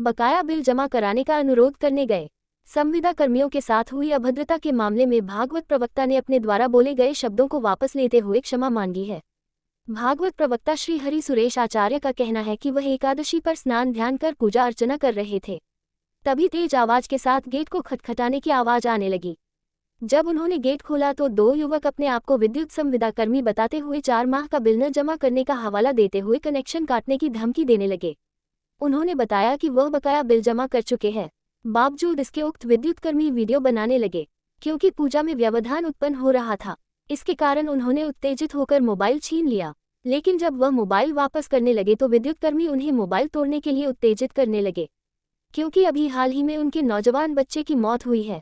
बकाया बिल जमा कराने का अनुरोध करने गए। संविदा कर्मियों के साथ हुई अभद्रता के मामले में भागवत प्रवक्ता ने अपने द्वारा बोले गए शब्दों को वापस लेते हुए क्षमा मांगी है। भागवत प्रवक्ता श्री हरि सुरेश आचार्य का कहना है कि वह एकादशी पर स्नान ध्यान कर पूजा अर्चना कर रहे थे। तभी तेज आवाज के साथ गेट को खटखटाने की आवाज आने लगी। जब उन्होंने गेट खोला तो दो युवक अपने आप को विद्युत संविदा कर्मी बताते हुए 4 माह का बिल न जमा करने का हवाला देते हुए कनेक्शन काटने की धमकी देने लगे। उन्होंने बताया कि वह बकाया बिल जमा कर चुके हैं। बावजूद इसके उक्त विद्युत कर्मी वीडियो बनाने लगे, क्योंकि पूजा में व्यवधान उत्पन्न हो रहा था। इसके कारण उन्होंने उत्तेजित होकर मोबाइल छीन लिया, लेकिन जब वह मोबाइल वापस करने लगे तो विद्युत कर्मी उन्हें मोबाइल तोड़ने के लिए उत्तेजित करने लगे, क्योंकि अभी हाल ही में उनके नौजवान बच्चे की मौत हुई है।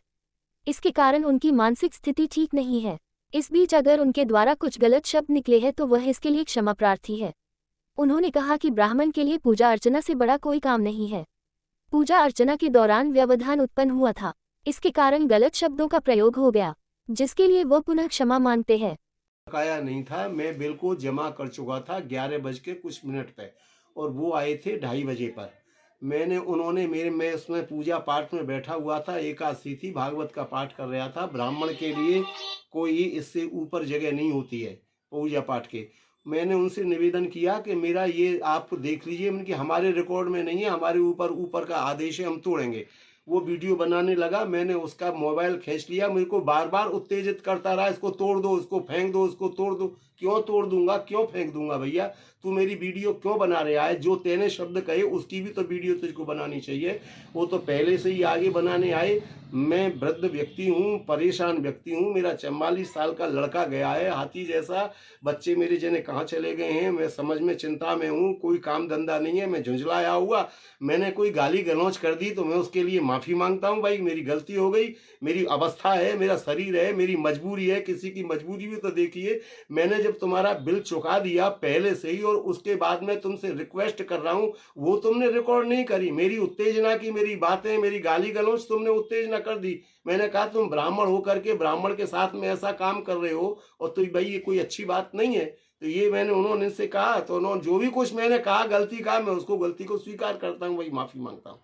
इसके कारण उनकी मानसिक स्थिति ठीक नहीं है। इस बीच अगर उनके द्वारा कुछ गलत शब्द निकले हैं तो वह इसके लिए क्षमा प्रार्थी है। उन्होंने कहा कि ब्राह्मण के लिए पूजा अर्चना से बड़ा कोई काम नहीं है। पूजा अर्चना के दौरान व्यवधान उत्पन्न हुआ था, इसके कारण गलत शब्दों का प्रयोग हो गया, जिसके लिए वो पुनः क्षमा मांगते हैं। बकाया नहीं था, मैं बिल को जमा कर चुका था 11 बज के कुछ मिनट पे, और वो आए थे 2:30 बजे पर। मैं उसमें पूजा पाठ में बैठा हुआ था, एकादशी थी, भागवत का पाठ कर रहा था। ब्राह्मण के लिए कोई इससे ऊपर जगह नहीं होती है पूजा पाठ के। मैंने उनसे निवेदन किया कि मेरा ये आप देख लीजिए, कि हमारे रिकॉर्ड में नहीं है, हमारे ऊपर का आदेश है, हम तोड़ेंगे। वो वीडियो बनाने लगा, मैंने उसका मोबाइल खींच लिया। मेरे को बार बार उत्तेजित करता रहा, इसको तोड़ दो, इसको फेंक दो, इसको तोड़ दो। क्यों तोड़ दूंगा, क्यों फेंक दूंगा भैया? तू मेरी वीडियो क्यों बना रहा है? जो तेने शब्द कहे उसकी भी तो वीडियो तुझको बनानी चाहिए। वो तो पहले से ही आगे बनाने आए। मैं वृद्ध व्यक्ति हूँ, परेशान व्यक्ति हूँ। मेरा 44 साल का लड़का गया है हाथी जैसा। बच्चे मेरे जने कहाँ चले गए हैं, मैं समझ में चिंता में हूँ। कोई काम धंधा नहीं है, मैं झुंझलाया हुआ। मैंने कोई गाली गलौज कर दी तो मैं उसके लिए माफ़ी मांगता हूँ। भाई मेरी गलती हो गई, मेरी अवस्था है, मेरा शरीर है, मेरी मजबूरी है। किसी की मजबूरी भी तो देखिए। मैंने जब तुम्हारा बिल चुका दिया पहले से ही, और उसके बाद मैं तुमसे रिक्वेस्ट कर रहा हूँ, वो तुमने रिकॉर्ड नहीं करी। मेरी उत्तेजना की, मेरी बातें, मेरी गाली गलौज तुमने उत्तेजना कर दी। मैंने कहा तुम ब्राह्मण होकर के ब्राह्मण के साथ में ऐसा काम कर रहे हो, और तो भाई ये कोई अच्छी बात नहीं है। तो ये उन्होंने से कहा, तो उन्होंने जो भी कुछ मैंने कहा, गलती कहा, मैं उसको गलती को स्वीकार करता हूँ, वही माफी मांगता हूँ।